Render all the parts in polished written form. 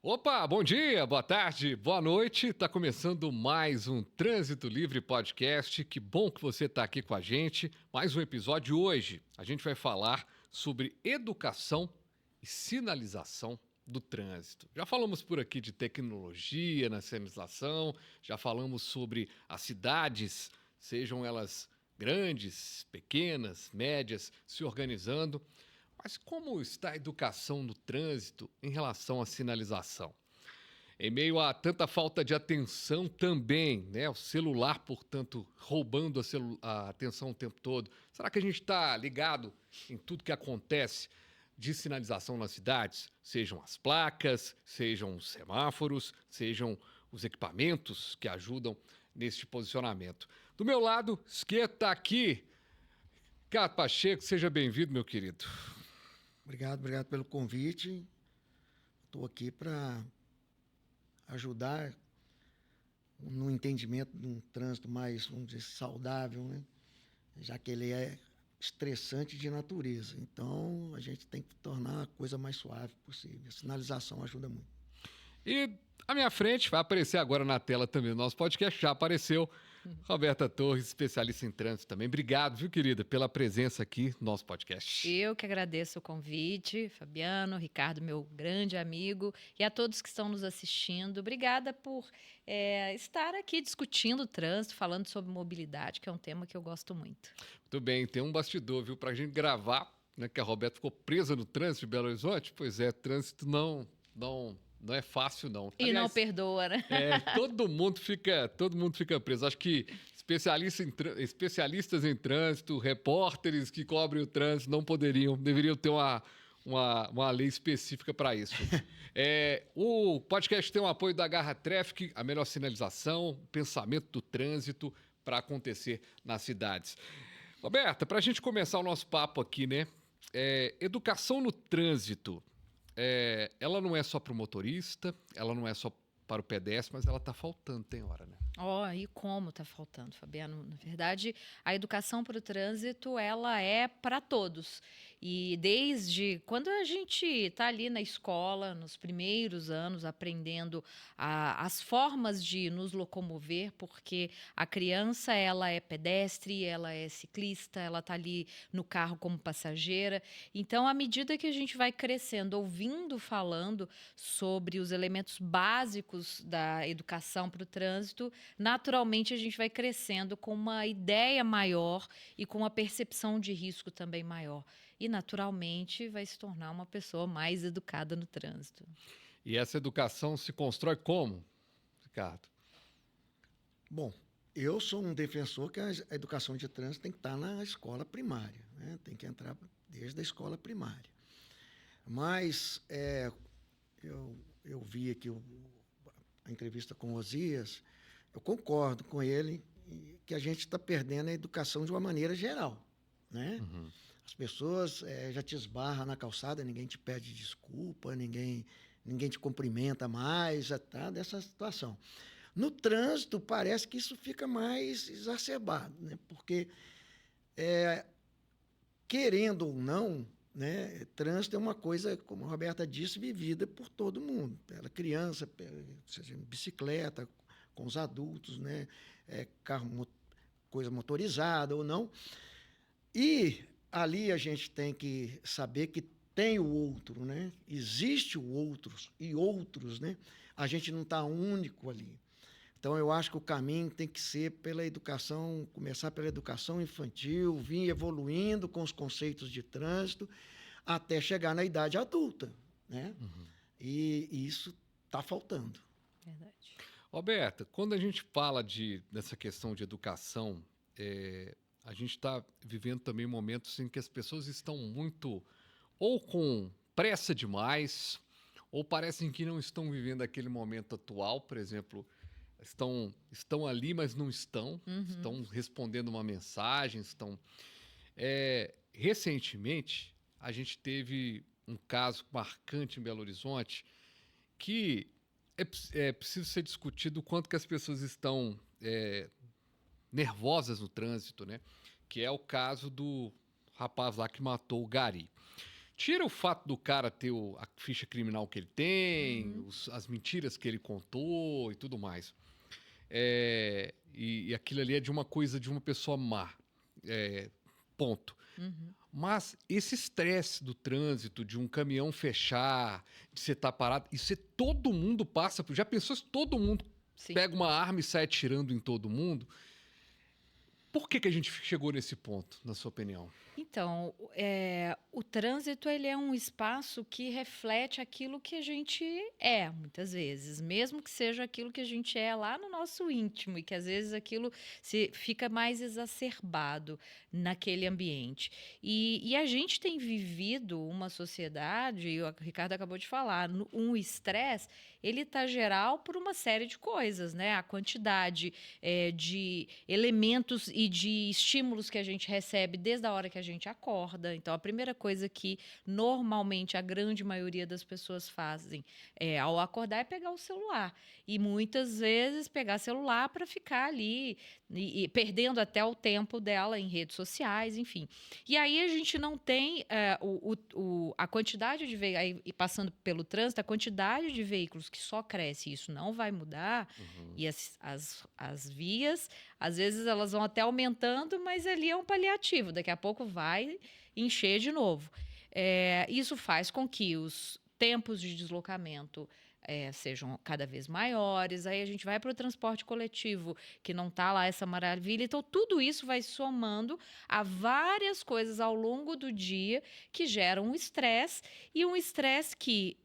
Opa, bom dia, boa tarde, boa noite. Tá começando mais um Trânsito Livre Podcast. Que bom que você está aqui com a gente. Mais um episódio hoje. A gente vai falar sobre educação e sinalização do trânsito. Já falamos por aqui de tecnologia na sinalização, já falamos sobre as cidades, sejam elas grandes, pequenas, médias, se organizando. Mas como está a educação no trânsito em relação à sinalização? Em meio a tanta falta de atenção também, né? O celular, portanto, roubando a atenção o tempo todo. Será que a gente está ligado em tudo que acontece de sinalização nas cidades? Sejam as placas, sejam os semáforos, sejam os equipamentos que ajudam neste posicionamento. Do meu lado esquerdo está aqui, Ricardo Pacheco. Seja bem-vindo, meu querido. Obrigado pelo convite. Estou aqui para ajudar no entendimento de um trânsito mais, vamos dizer, saudável, né? Já que ele é estressante de natureza. Então, a gente tem que tornar a coisa mais suave possível. A sinalização ajuda muito. E à minha frente, vai aparecer agora na tela também o nosso podcast, já apareceu, Roberta Torres, especialista em trânsito também. Obrigado, viu, querida, pela presença aqui no nosso podcast. Eu que agradeço o convite, Fabiano, Ricardo, meu grande amigo, e a todos que estão nos assistindo. Obrigada por estar aqui discutindo o trânsito, falando sobre mobilidade, que é um tema que eu gosto muito. Muito bem, tem um bastidor, viu, pra gente gravar, né, que a Roberta ficou presa no trânsito de Belo Horizonte. Pois é, trânsito não é fácil, não. E aliás, não perdoa, né? Todo mundo fica preso. Acho que especialistas em trânsito, repórteres que cobrem o trânsito deveriam ter uma lei específica para isso. O podcast tem o apoio da Garra Traffic, a melhor sinalização, pensamento do trânsito para acontecer nas cidades. Roberta, para a gente começar o nosso papo aqui, né? Educação no trânsito. Ela não é só para o motorista, ela não é só para o pedestre, mas ela está faltando, tem hora, né? E como está faltando, Fabiano? Na verdade, a educação para o trânsito, ela é para todos. E desde quando a gente está ali na escola, nos primeiros anos, aprendendo as formas de nos locomover, porque a criança, ela é pedestre, ela é ciclista, ela está ali no carro como passageira. Então, à medida que a gente vai crescendo, ouvindo, falando sobre os elementos básicos da educação para o trânsito, naturalmente a gente vai crescendo com uma ideia maior e com uma percepção de risco também maior. E naturalmente vai se tornar uma pessoa mais educada no trânsito. E essa educação se constrói como, Ricardo? Bom, eu sou um defensor que a educação de trânsito tem que estar na escola primária, né? Tem que entrar desde a escola primária. Mas eu vi aqui a entrevista com o Osias. Eu concordo com ele que a gente está perdendo a educação de uma maneira geral, né? Uhum. As pessoas já te esbarram na calçada, ninguém te pede desculpa, ninguém te cumprimenta mais, já está dessa situação. No trânsito, parece que isso fica mais exacerbado, né? Porque, querendo ou não, né, trânsito é uma coisa, como a Roberta disse, vivida por todo mundo, pela criança, seja bicicleta, com os adultos, né? Carro, coisa motorizada ou não. E ali a gente tem que saber que tem o outro, né? Existe o outros e outros, né? A gente não está único ali. Então, eu acho que o caminho tem que ser pela educação, começar pela educação infantil, vir evoluindo com os conceitos de trânsito, até chegar na idade adulta, né? Uhum. E isso está faltando. Verdade. Roberta, quando a gente fala dessa questão de educação, a gente está vivendo também momentos em que as pessoas estão muito ou com pressa demais, ou parecem que não estão vivendo aquele momento atual. Por exemplo, estão ali, mas não estão, estão respondendo uma mensagem, recentemente, a gente teve um caso marcante em Belo Horizonte que é preciso ser discutido o quanto que as pessoas estão nervosas no trânsito, né? Que é o caso do rapaz lá que matou o Gari. Tira o fato do cara ter a ficha criminal que ele tem, as mentiras que ele contou e tudo mais. E aquilo ali é de uma coisa de uma pessoa má. Ponto. Uhum. Mas esse estresse do trânsito, de um caminhão fechar, de você estar parado, todo mundo passa por. Já pensou se todo mundo Sim. pega uma arma e sai atirando em todo mundo? Por que a gente chegou nesse ponto, na sua opinião? Então, o trânsito ele é um espaço que reflete aquilo que a gente é, muitas vezes, mesmo que seja aquilo que a gente é lá no nosso íntimo, e que às vezes aquilo fica mais exacerbado naquele ambiente. E a gente tem vivido uma sociedade, e o Ricardo acabou de falar, um estresse, ele está geral por uma série de coisas, né? A quantidade de elementos e de estímulos que a gente recebe desde a hora que a gente acorda. Então, a primeira coisa que normalmente a grande maioria das pessoas fazem ao acordar é pegar o celular. E muitas vezes pegar celular para ficar ali e perdendo até o tempo dela em redes sociais, enfim. E aí a gente não tem a quantidade de veículos, e passando pelo trânsito, a quantidade de veículos que só cresce, isso não vai mudar, e as vias, às vezes elas vão até aumentando, mas ali é um paliativo, daqui a pouco vai encher de novo. Isso faz com que os tempos de deslocamento sejam cada vez maiores, aí a gente vai para o transporte coletivo, que não está lá essa maravilha, então tudo isso vai somando a várias coisas ao longo do dia que geram um estresse, e um estresse que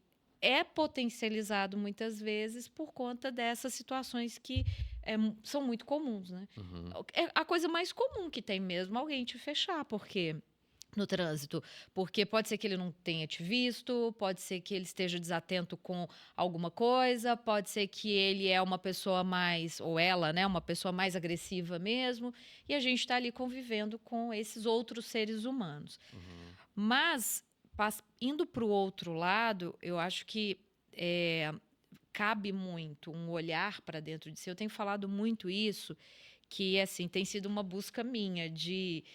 é potencializado muitas vezes por conta dessas situações que são muito comuns, né? É a coisa mais comum que tem mesmo alguém te fechar, porque no trânsito, porque pode ser que ele não tenha te visto, pode ser que ele esteja desatento com alguma coisa, pode ser que ele é uma pessoa mais, ou ela, né, uma pessoa mais agressiva mesmo, e a gente está ali convivendo com esses outros seres humanos. Mas, indo para o outro lado, eu acho que cabe muito um olhar para dentro de si. Eu tenho falado muito isso, que assim tem sido uma busca minha de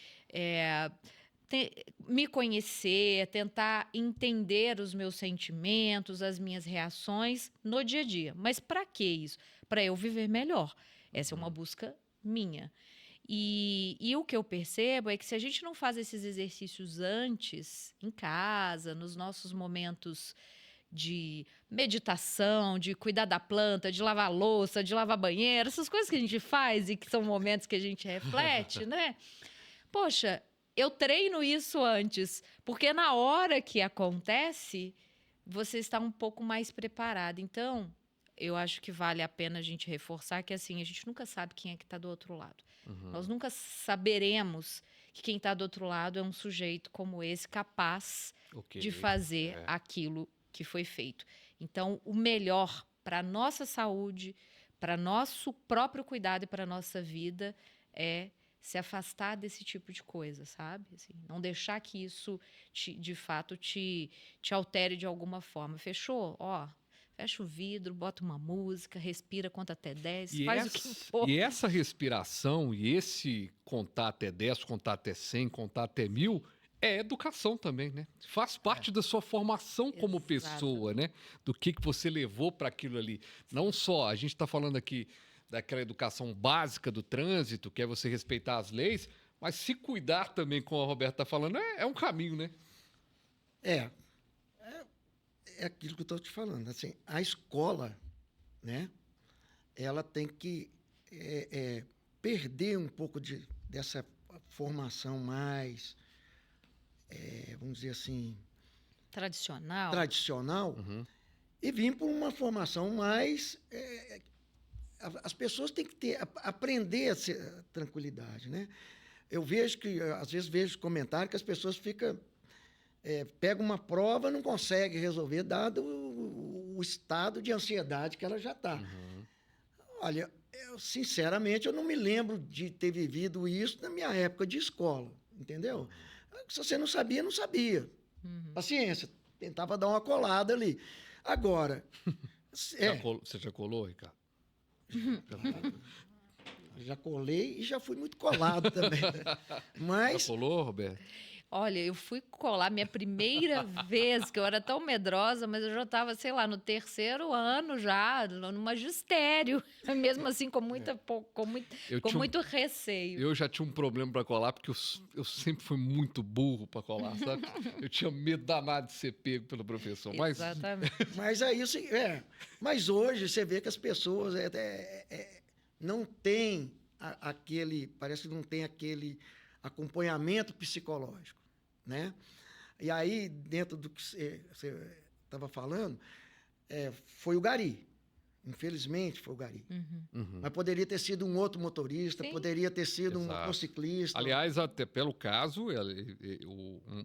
me conhecer, tentar entender os meus sentimentos, as minhas reações no dia a dia. Mas para que isso? Para eu viver melhor. Essa é uma busca minha. E o que eu percebo é que se a gente não faz esses exercícios antes, em casa, nos nossos momentos de meditação, de cuidar da planta, de lavar louça, de lavar banheiro, essas coisas que a gente faz e que são momentos que a gente reflete, né? Poxa, eu treino isso antes, porque na hora que acontece, você está um pouco mais preparado. Então, eu acho que vale a pena a gente reforçar que assim, a gente nunca sabe quem é que está do outro lado. Nós nunca saberemos que quem está do outro lado é um sujeito como esse, capaz de fazer aquilo que foi feito. Então, o melhor para a nossa saúde, para nosso próprio cuidado e para a nossa vida é se afastar desse tipo de coisa, sabe? Assim, não deixar que isso, de fato, te altere de alguma forma. Fechou? Fecha o vidro, bota uma música, respira, conta até 10, faz o que for. E essa respiração e esse contar até 10, contar até 100, contar até 1000 é educação também, né? Faz parte da sua formação como pessoa, né? Do que você levou para aquilo ali. Não só, a gente está falando aqui daquela educação básica do trânsito, que é você respeitar as leis, mas se cuidar também, como a Roberta está falando, é um caminho, né? É aquilo que eu estou te falando. Assim, a escola, né, ela tem que perder um pouco dessa formação mais, vamos dizer assim, tradicional e vir para uma formação mais... as pessoas têm que aprender a ser tranquilidade, né? Eu vejo que, às vezes, vejo comentários que as pessoas pegam uma prova, não conseguem resolver, dado o estado de ansiedade que ela já está. Olha, sinceramente, eu não me lembro de ter vivido isso na minha época de escola, entendeu? Se você não sabia, não sabia. Paciência, tentava dar uma colada ali. Agora... Você já colou, Ricardo? Já colei e já fui muito colado também. Mas... Já colou, Roberto? Olha, eu fui colar minha primeira vez, que eu era tão medrosa, mas eu já estava, sei lá, no 3º ano já, no magistério, mesmo assim Eu com tinha um- muito receio. eu já tinha um problema para colar, porque eu sempre fui muito burro para colar, sabe? Eu tinha medo danado de ser pego pelo professor. Mas Exatamente. Mas aí, mas hoje você vê que as pessoas não têm parece que não tem aquele acompanhamento psicológico, né? E aí, dentro do que você estava falando, foi o Gari. Infelizmente, foi o Gari. Uhum. Mas poderia ter sido um outro motorista, Sim. poderia ter sido um Exato. motociclista. Aliás, até pelo caso,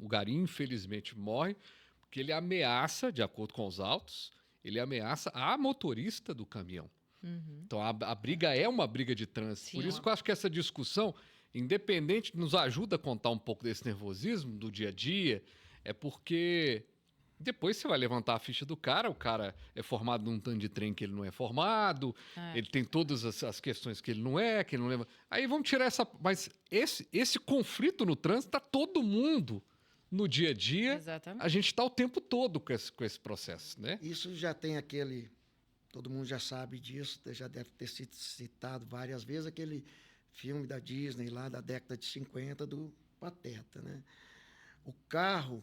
o Gari, infelizmente, morre porque ele ameaça, de acordo com os autos, ele ameaça a motorista do caminhão. Uhum. Então, a briga é uma briga de trânsito. Sim. Por isso que eu acho que essa discussão, independente, nos ajuda a contar um pouco desse nervosismo do dia a dia, é porque depois você vai levantar a ficha do cara, o cara é formado num tanto de trem que ele não é formado, ele tem todas as questões que ele não é, que ele não leva. Aí vamos tirar essa. Mas esse conflito no trânsito está todo mundo no dia a dia. Exatamente. A gente está o tempo todo com esse processo, né? Isso já tem aquele... Todo mundo já sabe disso, já deve ter sido citado várias vezes, aquele filme da Disney lá da década de 50 do Pateta, né? O carro,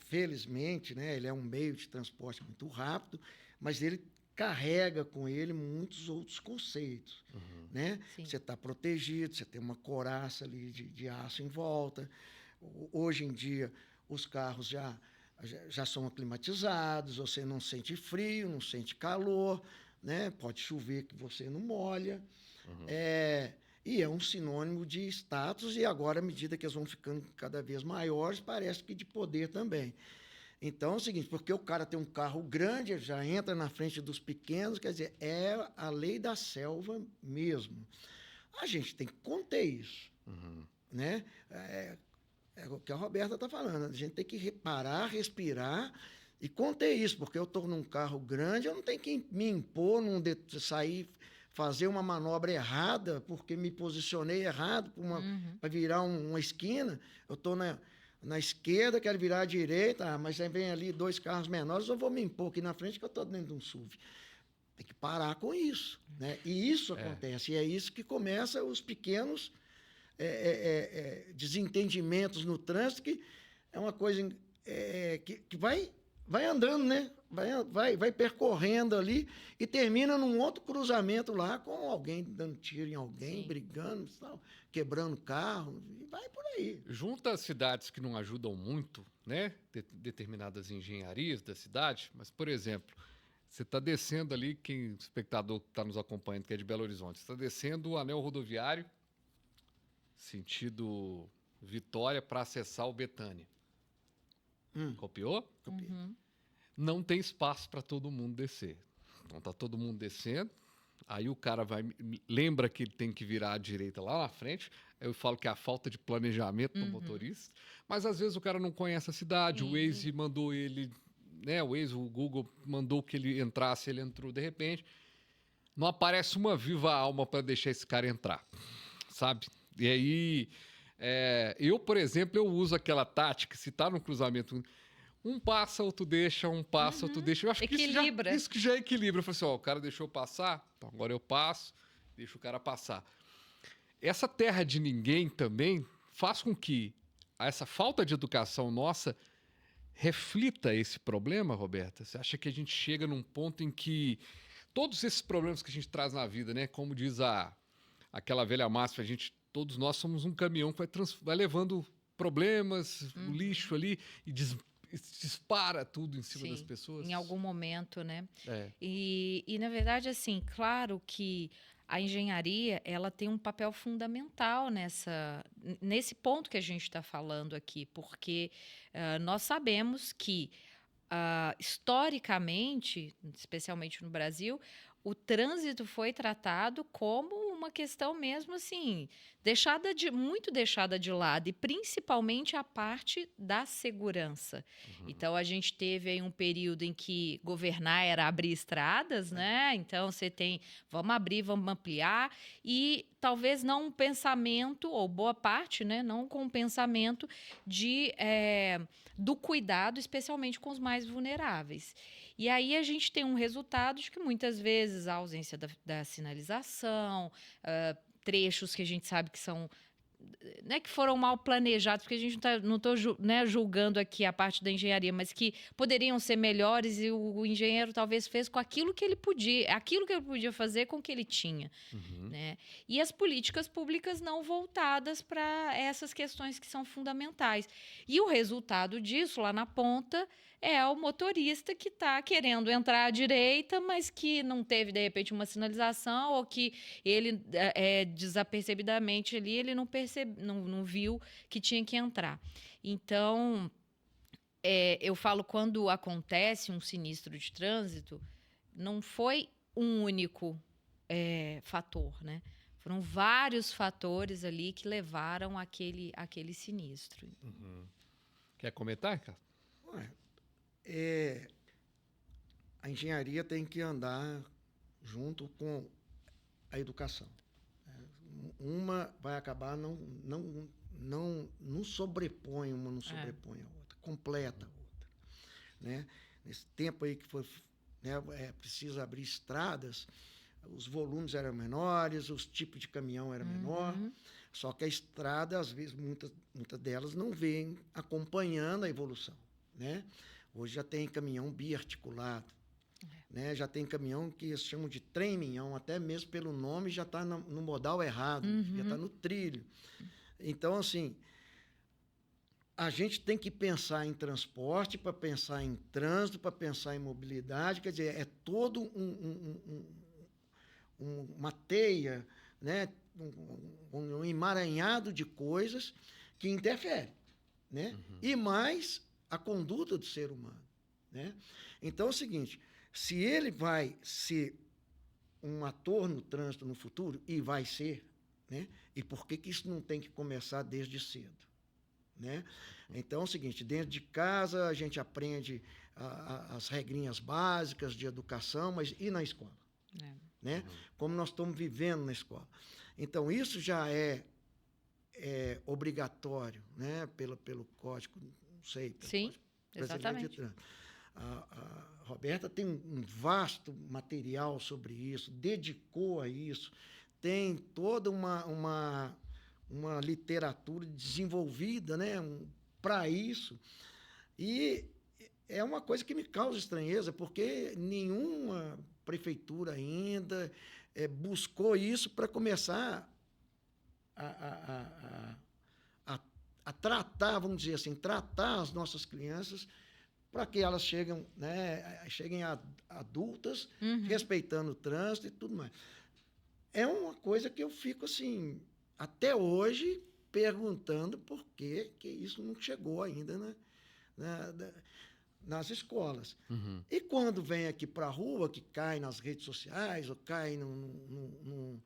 felizmente, né, ele é um meio de transporte muito rápido, mas ele carrega com ele muitos outros conceitos, né? Sim. Você está protegido, você tem uma couraça ali de aço em volta. Hoje em dia, os carros já são climatizados, você não sente frio, não sente calor, né? Pode chover que você não molha. E é um sinônimo de status, e agora, à medida que eles vão ficando cada vez maiores, parece que de poder também. Então é o seguinte, porque o cara tem um carro grande, ele já entra na frente dos pequenos, quer dizer, é a lei da selva mesmo. A gente tem que conter isso, né? É o que a Roberta está falando, a gente tem que parar, respirar e conter isso, porque eu estou num carro grande, eu não tenho que me impor, sair, fazer uma manobra errada, porque me posicionei errado para virar uma esquina. Eu estou na esquerda, quero virar à direita, mas aí vem ali 2 carros menores, eu vou me impor aqui na frente, que eu estou dentro de um SUV. Tem que parar com isso, né? E isso acontece, e é isso que começa os pequenos desentendimentos no trânsito, que é uma coisa que vai andando, né? Vai percorrendo ali e termina num outro cruzamento lá com alguém dando tiro em alguém, Sim. brigando, tal, quebrando carro, e vai por aí. Junta as cidades que não ajudam muito, né? Determinadas engenharias da cidade, mas, por exemplo, você está descendo ali, o espectador que está nos acompanhando, que é de Belo Horizonte, está descendo o anel rodoviário, sentido Vitória, para acessar o Betânia. Copiou? Copiei. Não tem espaço para todo mundo descer. Então tá todo mundo descendo, aí o cara lembra que ele tem que virar à direita lá na frente. Eu falo que é a falta de planejamento do motorista, mas às vezes o cara não conhece a cidade, o Waze mandou ele, né, o Google mandou que ele entrasse, ele entrou de repente. Não aparece uma viva alma para deixar esse cara entrar, sabe? E aí, eu, por exemplo, eu uso aquela tática, se tá no cruzamento, um passa, outro deixa, um passa, outro deixa. Eu acho Equilibra. que isso que já equilibra. Eu falo assim, ó, o cara deixou eu passar, então agora eu passo, deixo o cara passar. Essa terra de ninguém também faz com que essa falta de educação nossa reflita esse problema, Roberta? Você acha que a gente chega num ponto em que todos esses problemas que a gente traz na vida, né? Como diz aquela velha máxima, todos nós somos um caminhão que vai levando problemas, o lixo ali, e dispara tudo em cima das pessoas. Em algum momento, né? É. E, na verdade, assim, claro que a engenharia, ela tem um papel fundamental nesse ponto que a gente está falando aqui, porque nós sabemos que, historicamente, especialmente no Brasil, o trânsito foi tratado como uma questão mesmo assim, muito deixada de lado, e principalmente a parte da segurança. Então a gente teve aí um período em que governar era abrir estradas, né? Então você tem, vamos abrir, vamos ampliar, e talvez não um pensamento, ou boa parte, né? Não com um pensamento do cuidado, especialmente com os mais vulneráveis. E aí a gente tem um resultado de que muitas vezes a ausência da sinalização, trechos que a gente sabe que são, né, que foram mal planejados, porque a gente não estou julgando aqui a parte da engenharia, mas que poderiam ser melhores, e o engenheiro talvez fez com aquilo que ele podia fazer com o que ele tinha. Né? E as políticas públicas não voltadas para essas questões que são fundamentais. E o resultado disso, lá na ponta, é o motorista que está querendo entrar à direita, mas que não teve, de repente, uma sinalização, ou que ele, desapercebidamente ali, ele não viu que tinha que entrar. Então, eu falo, quando acontece um sinistro de trânsito, não foi um único fator, né? Foram vários fatores ali que levaram àquele sinistro. Quer comentar, cara? A engenharia tem que andar junto com a educação. Uma vai acabar não sobrepõe uma, não sobrepõe a outra, completa a outra, né? Nesse tempo aí que foi, né, precisa abrir estradas, os volumes eram menores, os tipos de caminhão eram menor, só que a estrada, às vezes, muitas delas não vêm acompanhando a evolução, né? Hoje já tem caminhão biarticulado, né? Já tem caminhão que eles chamam de trem-minhão, até mesmo pelo nome já está no modal errado, já está no trilho. Então, assim, a gente tem que pensar em transporte, para pensar em trânsito, para pensar em mobilidade, quer dizer, é todo uma teia, né? Um emaranhado de coisas que interferem, né? E mais a conduta do ser humano, né? Então é o seguinte, se ele vai ser um ator no trânsito no futuro, e vai ser, né? E por que isso não tem que começar desde cedo, né? Então é o seguinte, dentro de casa a gente aprende as regrinhas básicas de educação, mas e na escola? Né? Como nós estamos vivendo na escola. Então isso já é obrigatório, né? Pelo código, não sei, pelo Sim, Código Brasileiro de exatamente. Trânsito. A Roberta tem um vasto material sobre isso, dedicou a isso, tem toda uma literatura desenvolvida, né, para isso. E é uma coisa que me causa estranheza, porque nenhuma prefeitura ainda buscou isso para começar a tratar, vamos dizer assim, tratar as nossas crianças para que elas cheguem adultas, respeitando o trânsito e tudo mais. É uma coisa que eu fico, assim, até hoje, perguntando por que isso não chegou ainda nas escolas. E quando vem aqui para a rua, que cai nas redes sociais, ou cai num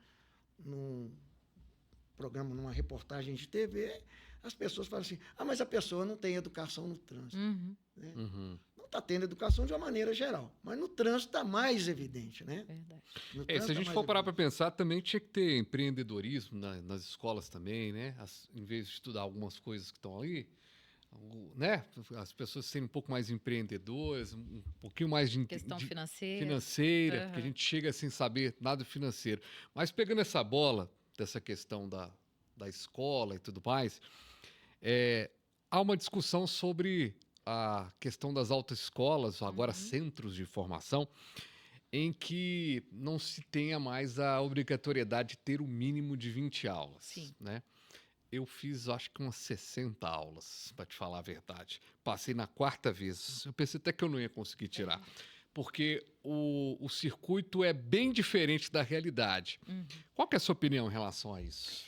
programa, numa reportagem de TV, as pessoas falam assim, mas a pessoa não tem educação no trânsito. Né? Não está tendo educação de uma maneira geral, mas no trânsito está mais evidente, né? Se a gente for parar para pensar, também tinha que ter empreendedorismo nas escolas também, né? Em vez de estudar algumas coisas que estão ali, né? As pessoas serem um pouco mais empreendedoras, um pouquinho mais de questão financeira, porque a gente chega sem saber nada financeiro. Mas pegando essa bola dessa questão da escola e tudo mais, há uma discussão sobre a questão das autoescolas, agora centros de formação, em que não se tenha mais a obrigatoriedade de ter o mínimo de 20 aulas. Sim. Né? Eu fiz, acho que umas 60 aulas, para te falar a verdade. Passei na 4ª vez. Eu pensei até que eu não ia conseguir tirar. Porque o circuito é bem diferente da realidade. Qual que é a sua opinião em relação a isso?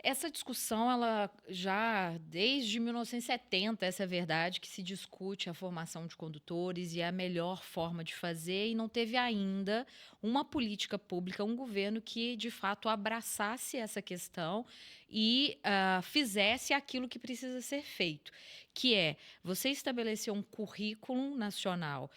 Essa discussão, ela já desde 1970, essa é a verdade, que se discute a formação de condutores e a melhor forma de fazer, e não teve ainda uma política pública, um governo que de fato abraçasse essa questão e fizesse aquilo que precisa ser feito, que é você estabelecer um currículo nacional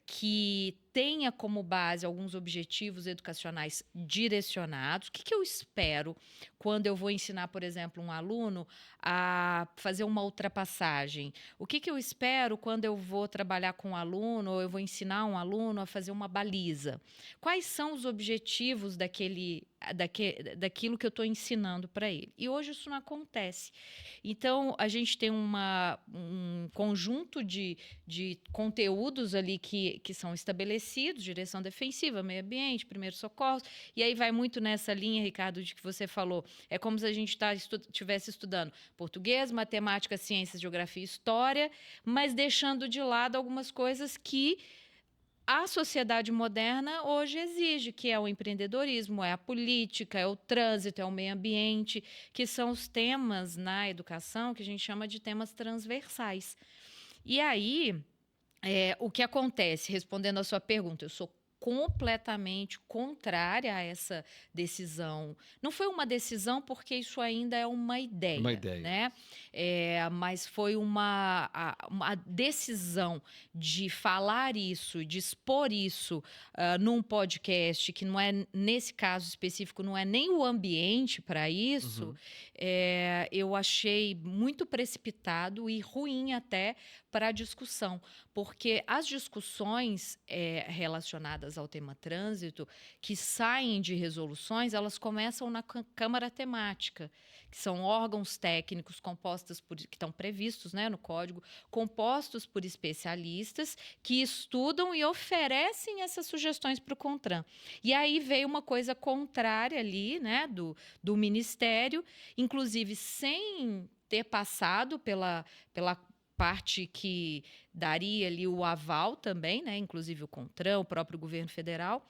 que tenha como base alguns objetivos educacionais direcionados. O que eu espero quando eu vou ensinar, por exemplo, um aluno a fazer uma ultrapassagem? O que eu espero quando eu vou trabalhar com um aluno ou eu vou ensinar um aluno a fazer uma baliza? Quais são os objetivos daquilo que eu estou ensinando para ele? E hoje isso não acontece. Então, a gente tem um conjunto de conteúdos ali que são estabelecidos, direção defensiva, meio ambiente, primeiros socorros, e aí vai muito nessa linha, Ricardo, de que você falou. É como se a gente estivesse estudando português, matemática, ciências, geografia e história, mas deixando de lado algumas coisas que a sociedade moderna hoje exige, que é o empreendedorismo, é a política, é o trânsito, é o meio ambiente, que são os temas na educação que a gente chama de temas transversais. E aí, o que acontece, respondendo à sua pergunta, eu sou completamente contrária a essa decisão. Não foi uma decisão porque isso ainda é uma ideia, né? Mas foi uma decisão de falar isso, de expor isso num podcast, que não é, nesse caso específico, não é nem o ambiente para isso. Eu achei muito precipitado e ruim até para a discussão, porque as discussões relacionadas ao tema trânsito, que saem de resoluções, elas começam na Câmara Temática, que são órgãos técnicos que estão previstos, né, no Código, compostos por especialistas que estudam e oferecem essas sugestões para o CONTRAN. E aí veio uma coisa contrária ali, né, do Ministério, inclusive sem ter passado pela parte que daria ali o aval também, né? Inclusive o CONTRAN, o próprio governo federal.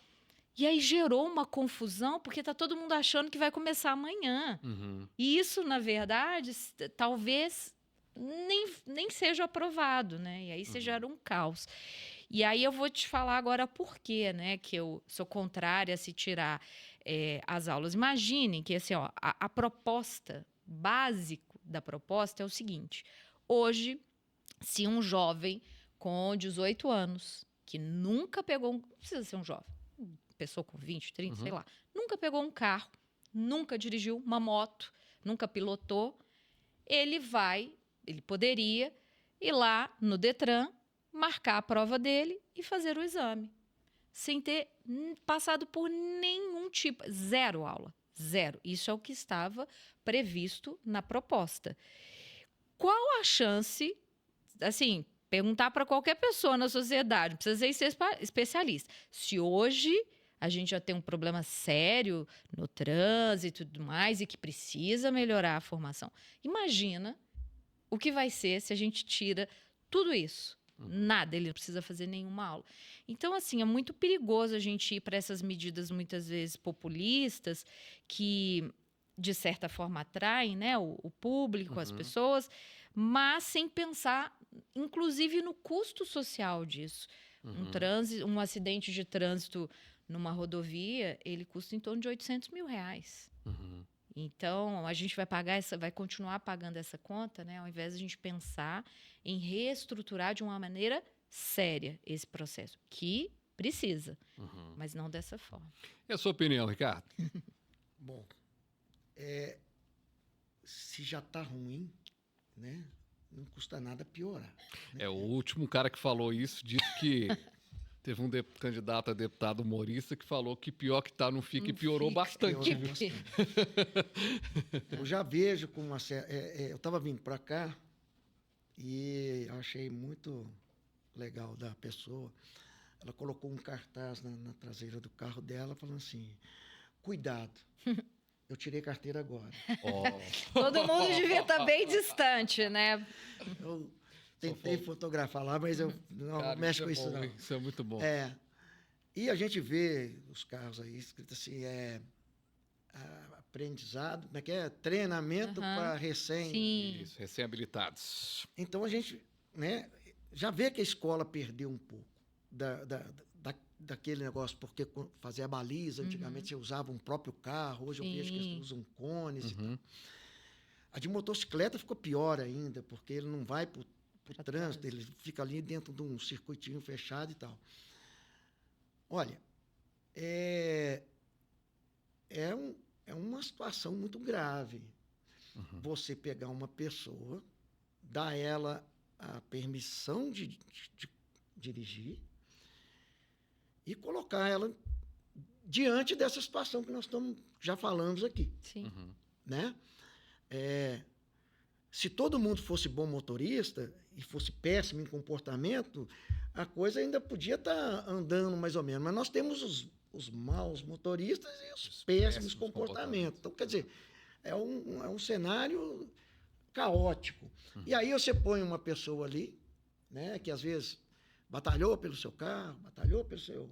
E aí gerou uma confusão, porque está todo mundo achando que vai começar amanhã. E isso, na verdade, talvez nem seja aprovado, né? E aí você gera um caos. E aí eu vou te falar agora por quê, né? Que eu sou contrária a se tirar as aulas. Imaginem que assim, ó, a proposta, básico da proposta é o seguinte: hoje, se um jovem com 18 anos, que nunca pegou não precisa ser um jovem, pessoa com 20, 30, sei lá, nunca pegou um carro, nunca dirigiu uma moto, nunca pilotou, ele poderia ir lá no Detran, marcar a prova dele e fazer o exame, sem ter passado por nenhum tipo, zero aula, zero. Isso é o que estava previsto na proposta. Qual a chance, assim, perguntar para qualquer pessoa na sociedade, não precisa ser especialista, se hoje a gente já tem um problema sério no trânsito e tudo mais e que precisa melhorar a formação, imagina o que vai ser se a gente tira tudo isso. Nada, ele não precisa fazer nenhuma aula. Então, assim, é muito perigoso a gente ir para essas medidas muitas vezes populistas que, de certa forma, atraem, né, o público, as pessoas, mas sem pensar, inclusive, no custo social disso. Um acidente de trânsito numa rodovia, ele custa em torno de R$800 mil. Então, a gente vai continuar pagando essa conta, né, ao invés de a gente pensar em reestruturar de uma maneira séria esse processo, que precisa, mas não dessa forma. E a sua opinião, Ricardo? Bom, se já está ruim, né, não custa nada piorar. Né? O último cara que falou isso disse que teve um candidato a deputado humorista que falou que pior que tá não fica, e piorou bastante. Eu já vejo com uma eu estava vindo para cá e achei muito legal da pessoa. Ela colocou um cartaz na traseira do carro dela falando assim: cuidado, eu tirei carteira agora. Todo mundo devia estar bem distante, né? Eu tentei fotografar lá, mas eu não mexo com isso, não. Isso é muito bom. E a gente vê os carros aí escrito assim, aprendizado, como é que é? Treinamento para recém... Sim. Isso, recém-habilitados. Então, a gente, né, já vê que a escola perdeu um pouco daquele negócio, porque fazer a baliza, antigamente você usava um próprio carro, hoje eu vejo que eles usam cones e tal. A de motocicleta ficou pior ainda, porque ele não vai para o trânsito, ele fica ali dentro de um circuitinho fechado e tal. Olha, é uma situação muito grave. Você pegar uma pessoa, dar a ela a permissão de dirigir e colocar ela diante dessa situação que nós já falamos aqui. Sim. Né? Se todo mundo fosse bom motorista e fosse péssimo em comportamento, a coisa ainda podia estar andando mais ou menos. Mas nós temos os maus motoristas e os péssimos comportamentos. Então, quer dizer, é um cenário caótico. E aí você põe uma pessoa ali, né, que às vezes batalhou pelo seu carro, batalhou pelo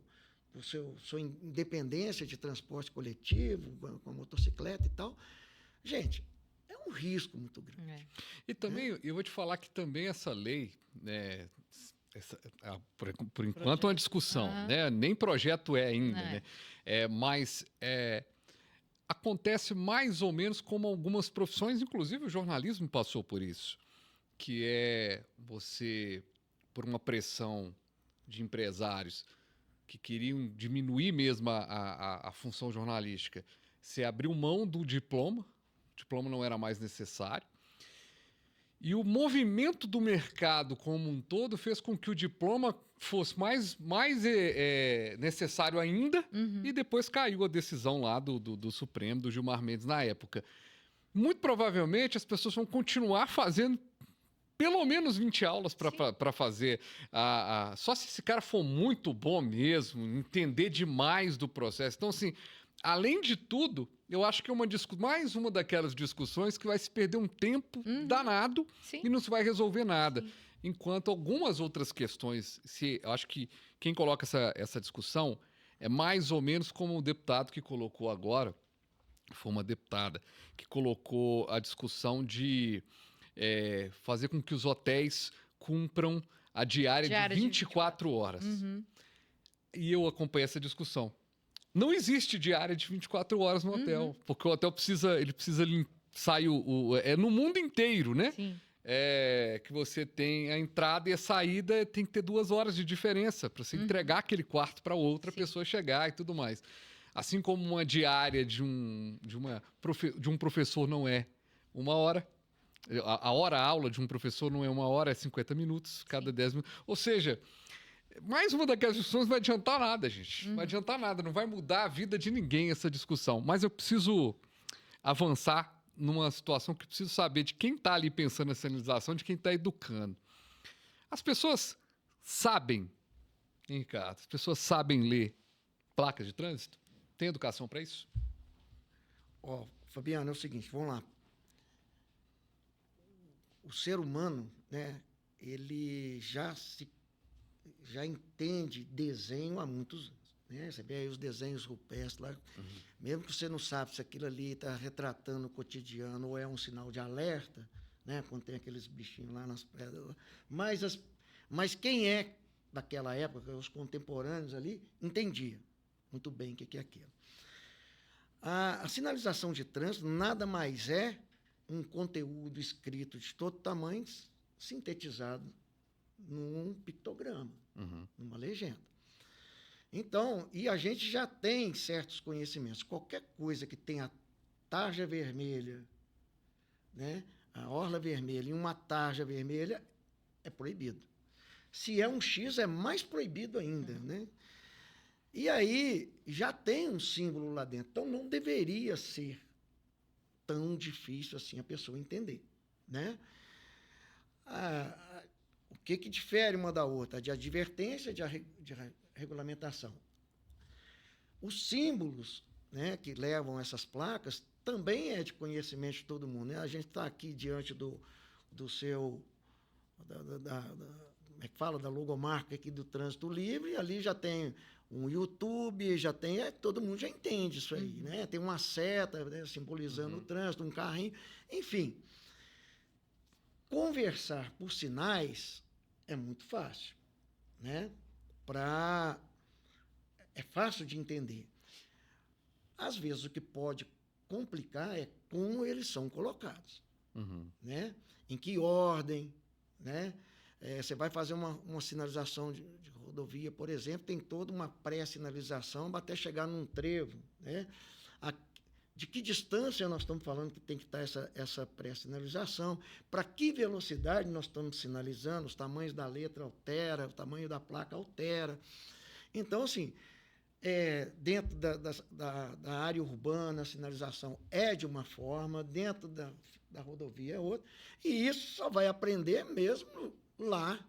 sua independência de transporte coletivo, com a motocicleta e tal. Gente, é um risco muito grande. E também, eu vou te falar que também essa lei, né, por enquanto é uma discussão, né? Nem projeto é ainda, né? Mas acontece mais ou menos como algumas profissões, inclusive o jornalismo passou por isso, que é você, por uma pressão de empresários que queriam diminuir mesmo a função jornalística, você abriu mão do diploma, o diploma não era mais necessário, e o movimento do mercado como um todo fez com que o diploma fosse mais necessário ainda, e depois caiu a decisão lá do Supremo, do Gilmar Mendes na época. Muito provavelmente as pessoas vão continuar fazendo pelo menos 20 aulas para fazer. Só se esse cara for muito bom mesmo, entender demais do processo. Então, assim, além de tudo, eu acho que é mais uma daquelas discussões que vai se perder um tempo danado e não se vai resolver nada. Sim. Enquanto algumas outras questões, eu acho que quem coloca essa discussão é mais ou menos como o deputado que colocou agora, foi uma deputada, que colocou a discussão de fazer com que os hotéis cumpram a diária de 24 horas. E eu acompanhei essa discussão. Não existe diária de 24 horas no hotel, porque o hotel precisa sair no mundo inteiro, né? Sim. Que você tem a entrada e a saída, tem que ter 2 horas de diferença para você entregar aquele quarto para outra pessoa chegar e tudo mais. Assim como uma diária de um professor não é 1 hora, a hora-aula de um professor não é 1 hora, é 50 minutos, cada 10 minutos. Ou seja, mais uma daquelas discussões não vai adiantar nada, gente. Não vai adiantar nada, não vai mudar a vida de ninguém essa discussão. Mas eu preciso avançar numa situação que eu preciso saber de quem está ali pensando nessa sinalização, de quem está educando. As pessoas sabem, hein, Ricardo? As pessoas sabem ler placas de trânsito? Tem educação para isso? Fabiano, é o seguinte, vamos lá. O ser humano, né, ele já entende desenho há muitos anos. Né? Você vê aí os desenhos rupestres lá, mesmo que você não sabe se aquilo ali está retratando o cotidiano ou é um sinal de alerta, né? Quando tem aqueles bichinhos lá nas pedras. Mas quem é daquela época, os contemporâneos ali, entendia muito bem o que é aquilo. A sinalização de trânsito nada mais é um conteúdo escrito de todo tamanho, sintetizado num pictograma, numa legenda. Então, e a gente já tem certos conhecimentos. Qualquer coisa que tenha tarja vermelha, né, a orla vermelha e uma tarja vermelha, é proibido. Se é um X, é mais proibido ainda, né? E aí, já tem um símbolo lá dentro. Então, não deveria ser tão difícil assim a pessoa entender, né? O que difere uma da outra? De advertência, de regulamentação. Os símbolos, né, que levam essas placas também é de conhecimento de todo mundo. Né? A gente está aqui diante do seu... como é que fala? Da logomarca aqui do Trânsito Livre, e ali já tem um YouTube, já tem, todo mundo já entende isso aí, né? Tem uma seta, né, simbolizando o trânsito, um carrinho, enfim. Conversar por sinais é muito fácil, né? É fácil de entender. Às vezes, o que pode complicar é como eles são colocados, né? Em que ordem, né? Você vai fazer uma sinalização de rodovia, por exemplo, tem toda uma pré-sinalização até chegar num trevo, né? De que distância nós estamos falando que tem que estar essa pré-sinalização, para que velocidade nós estamos sinalizando, os tamanhos da letra altera, o tamanho da placa altera. Então, assim, dentro da área urbana, a sinalização é de uma forma, dentro da rodovia é outra, e isso só vai aprender mesmo lá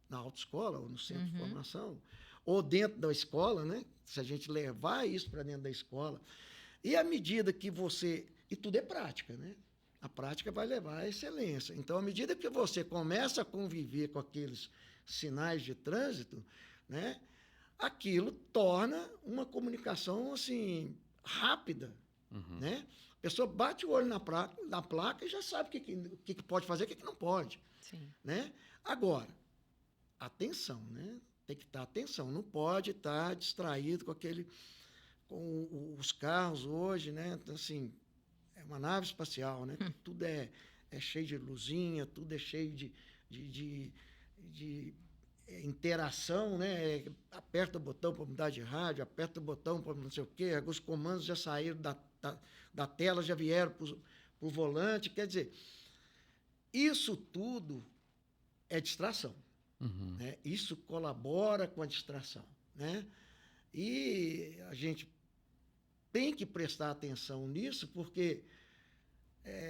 na autoescola, ou no centro de formação, ou dentro da escola, né? Se a gente levar isso para dentro da escola. E à medida que você... E tudo é prática, né? A prática vai levar à excelência. Então, à medida que você começa a conviver com aqueles sinais de trânsito, né? Aquilo torna uma comunicação, assim, rápida, né? A pessoa bate o olho na placa e já sabe o que pode fazer e o que não pode. Sim. Né? Agora, atenção, né? Tem que estar atenção, não pode estar distraído com os carros hoje, né? Então, assim, é uma nave espacial, né? Tudo é cheio de luzinha, tudo é cheio de interação, né? Aperta o botão para mudar de rádio, aperta o botão para não sei o quê, os comandos já saíram da tela, já vieram para o volante, quer dizer, isso tudo é distração, né? Isso colabora com a distração, né? E a gente tem que prestar atenção nisso, porque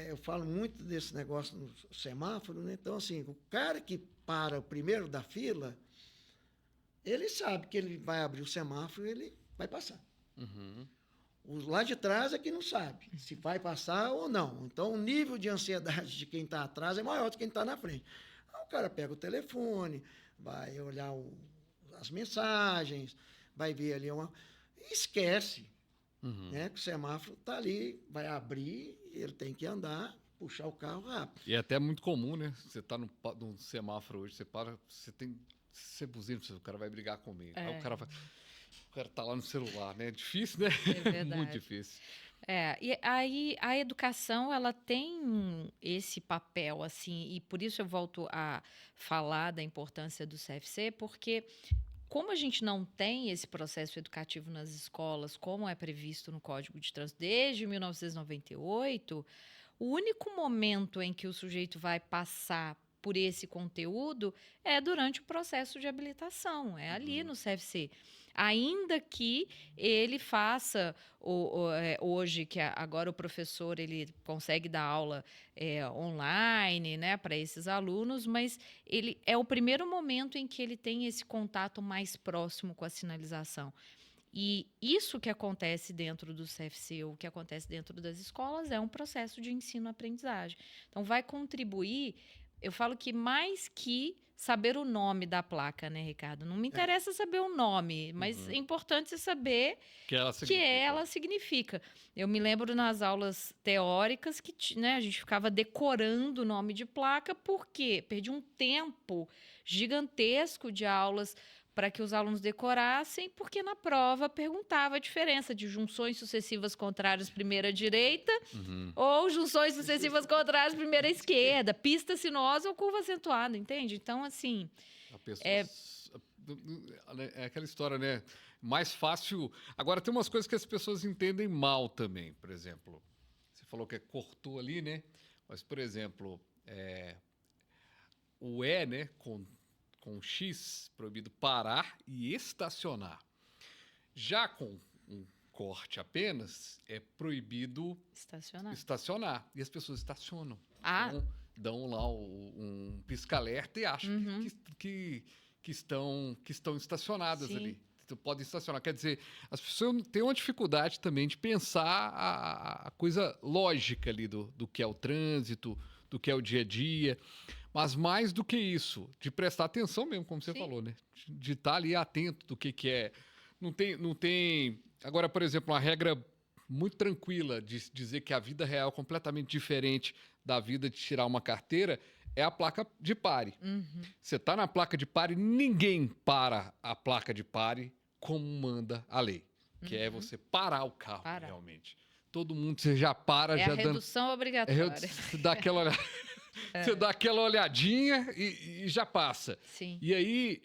eu falo muito desse negócio no semáforo, né? Então, assim, o cara que para o primeiro da fila, ele sabe que ele vai abrir o semáforo e ele vai passar. Os lá de trás é que não sabe se vai passar ou não. Então, o nível de ansiedade de quem está atrás é maior do que quem está na frente. Aí o cara pega o telefone, vai olhar as mensagens, vai ver ali e esquece, né, que o semáforo está ali, vai abrir, ele tem que andar, puxar o carro rápido. E é até muito comum, né? Você está no semáforo hoje, você para, você buzina, o cara vai brigar comigo. Aí o cara tá lá no celular, né? É difícil, né? É verdade. Muito difícil. E aí a educação, ela tem esse papel, assim, e por isso eu volto a falar da importância do CFC, porque como a gente não tem esse processo educativo nas escolas, como é previsto no Código de Trânsito desde 1998, o único momento em que o sujeito vai passar por esse conteúdo é durante o processo de habilitação, é ali no CFC. Ainda que ele faça, hoje, que agora o professor ele consegue dar aula online, né, para esses alunos, mas ele é o primeiro momento em que ele tem esse contato mais próximo com a sinalização. E isso que acontece dentro do CFC, ou que acontece dentro das escolas, é um processo de ensino-aprendizagem. Então, vai contribuir, eu falo que mais que saber o nome da placa, né, Ricardo? Não me interessa saber o nome, mas é importante saber que ela significa. Eu me lembro nas aulas teóricas que, né, a gente ficava decorando o nome de placa, porque perdi um tempo gigantesco de aulas para que os alunos decorassem, porque na prova perguntava a diferença de junções sucessivas contrárias primeira direita ou junções sucessivas contrárias primeira esquerda, pista sinuosa ou curva acentuada, entende? Então, assim... É aquela história, né? Mais fácil... Agora, tem umas coisas que as pessoas entendem mal também, por exemplo. Você falou que cortou ali, né? Mas, por exemplo, o né? Com X, proibido parar e estacionar. Já com um corte apenas, é proibido estacionar. E as pessoas estacionam. Então, dão lá um pisca-alerta e acham que estão estacionadas ali. Então, podem estacionar. Quer dizer, as pessoas têm uma dificuldade também de pensar a coisa lógica ali do que é o trânsito, do que é o dia a dia. Mas mais do que isso, de prestar atenção mesmo, como você falou, né? De estar ali atento do que é Não tem. Agora, por exemplo, uma regra muito tranquila de dizer que a vida real é completamente diferente da vida de tirar uma carteira é a placa de pare. Uhum. Você está na placa de pare, ninguém para a placa de pare como manda a lei, que é você parar o carro Parar. realmente. Todo mundo, você já para, É já a redução dando... obrigatória. Você dá aquela, você dá aquela olhadinha e já passa. Sim. E aí,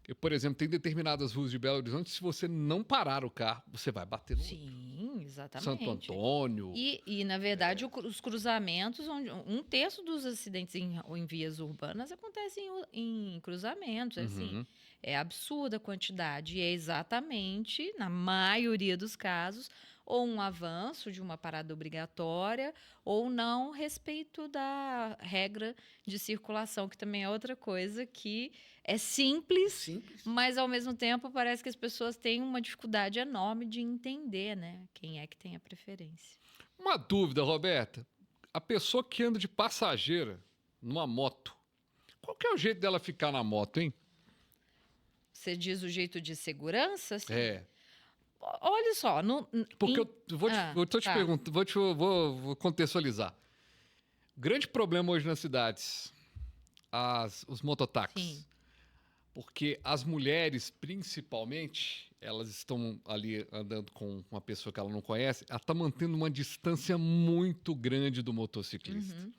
eu, por exemplo, tem determinadas ruas de Belo Horizonte, se você não parar o carro, você vai bater no outro. Sim, exatamente. Santo Antônio. E na verdade, os cruzamentos, onde um terço dos acidentes em vias urbanas acontecem em cruzamentos. Assim, Uhum. é absurda a quantidade. E é exatamente, na maioria dos casos, ou um avanço de uma parada obrigatória, ou não respeito da regra de circulação, que também é outra coisa que é simples, Simples. mas ao mesmo tempo parece que as pessoas têm uma dificuldade enorme de entender, né? Quem é que tem a preferência. Uma dúvida, Roberta. A pessoa que anda de passageira numa moto, qual que é o jeito dela ficar na moto, hein? Você diz o jeito de segurança? Assim? É. Olha só, Porque eu vou te tá. perguntar, vou contextualizar. Grande problema hoje nas cidades, os mototáxis. Sim. Porque as mulheres, principalmente, elas estão ali andando com uma pessoa que ela não conhece, ela está mantendo uma distância muito grande do motociclista. Uhum.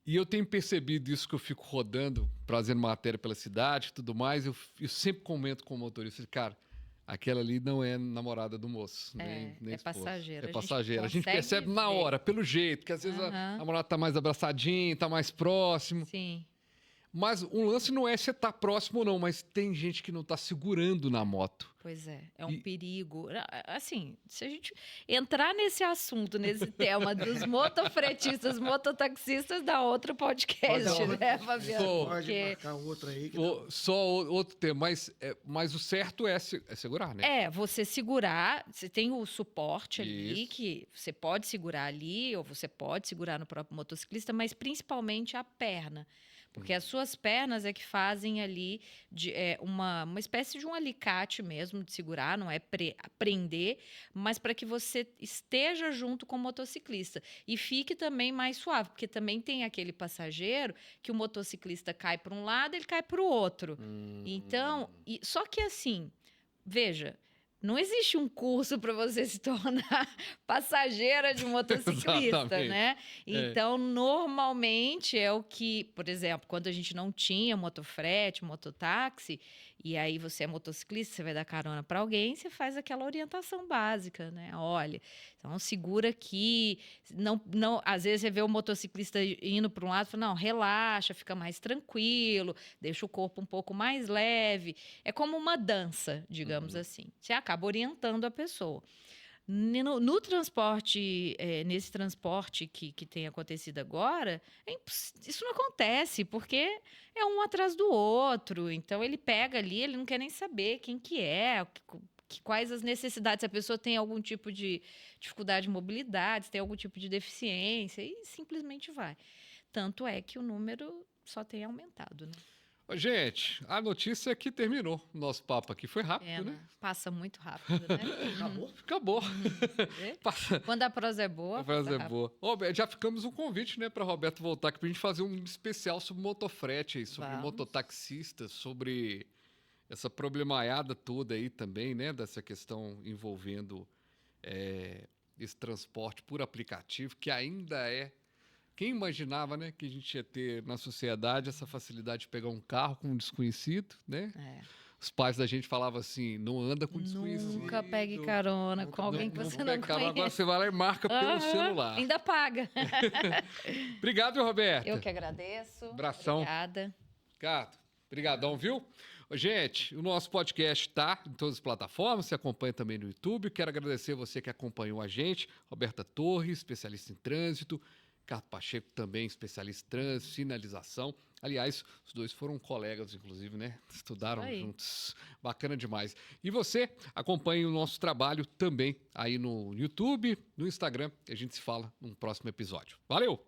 E eu tenho percebido isso que eu fico rodando, trazendo matéria pela cidade e tudo mais. Eu sempre comento com o motorista, cara, aquela ali não é namorada do moço, nem É esposa. passageira. É passageira. A gente consegue percebe na ver. hora, pelo jeito, que às vezes a Aham. namorada tá mais abraçadinha, tá mais próximo. Sim. Mas o lance não é se tá próximo ou não, mas tem gente que não tá segurando na moto. Pois é, é um E- perigo. Assim, se a gente entrar nesse assunto, nesse tema dos motofretistas, mototaxistas, dá outro podcast, Pode dar né, Fabiano? Sou. Pode Porque marcar outro aí. Que Outro tema, mas o certo é segurar, né? você segurar, você tem o suporte ali, Isso. que você pode segurar ali, ou você pode segurar no próprio motociclista, mas principalmente a perna. Porque as suas pernas é que fazem ali uma espécie de um alicate mesmo de segurar, não é prender, mas para que você esteja junto com o motociclista e fique também mais suave, porque também tem aquele passageiro que o motociclista cai para um lado, ele cai para o outro. Então, só que assim, veja, não existe um curso para você se tornar passageira de motociclista, Exatamente. né? Então, normalmente é o que, por exemplo, quando a gente não tinha motofrete, mototáxi, e aí você é motociclista, você vai dar carona para alguém, você faz aquela orientação básica, né? Olha, então segura aqui, não, às vezes você vê o motociclista indo para um lado, fala, não, relaxa, fica mais tranquilo, deixa o corpo um pouco mais leve. É como uma dança, digamos assim. Você acaba orientando a pessoa. No transporte, nesse transporte que tem acontecido agora, isso não acontece, porque é um atrás do outro. Então, ele pega ali, ele não quer nem saber quem que é, quais as necessidades, se a pessoa tem algum tipo de dificuldade de mobilidade, se tem algum tipo de deficiência, e simplesmente vai. Tanto é que o número só tem aumentado, né? Ô, gente, a notícia é que terminou o nosso papo aqui. Foi rápido, Pena. né? Passa muito rápido, né? Acabou? Acabou. Passa- Quando a prosa é boa, A frase passa é rápido. boa. Ô, já ficamos um convite, né, para Roberto voltar aqui pra gente fazer um especial sobre motofrete aí, sobre Vamos. mototaxistas, sobre essa problemaiada toda aí também, né, dessa questão envolvendo esse transporte por aplicativo, que ainda é. Quem imaginava, né, que a gente ia ter na sociedade essa facilidade de pegar um carro com um desconhecido, né? É. Os pais da gente falavam assim, não anda com desconhecido. Nunca pegue carona com alguém que você não pega carona, agora conhece. você vai lá e marca pelo Aham, celular. Ainda paga. Obrigado, Roberta. Eu que agradeço. Abração. Obrigada. Gato, brigadão, viu? Ô, gente, o nosso podcast está em todas as plataformas, você acompanha também no YouTube. Quero agradecer você que acompanhou a gente. Roberta Torres, especialista em trânsito. Ricardo Pacheco, também especialista em trânsito, sinalização. Aliás, os dois foram colegas, inclusive, né? Estudaram Aí. juntos. Bacana demais. E você acompanhe o nosso trabalho também aí no YouTube, no Instagram. E a gente se fala num próximo episódio. Valeu!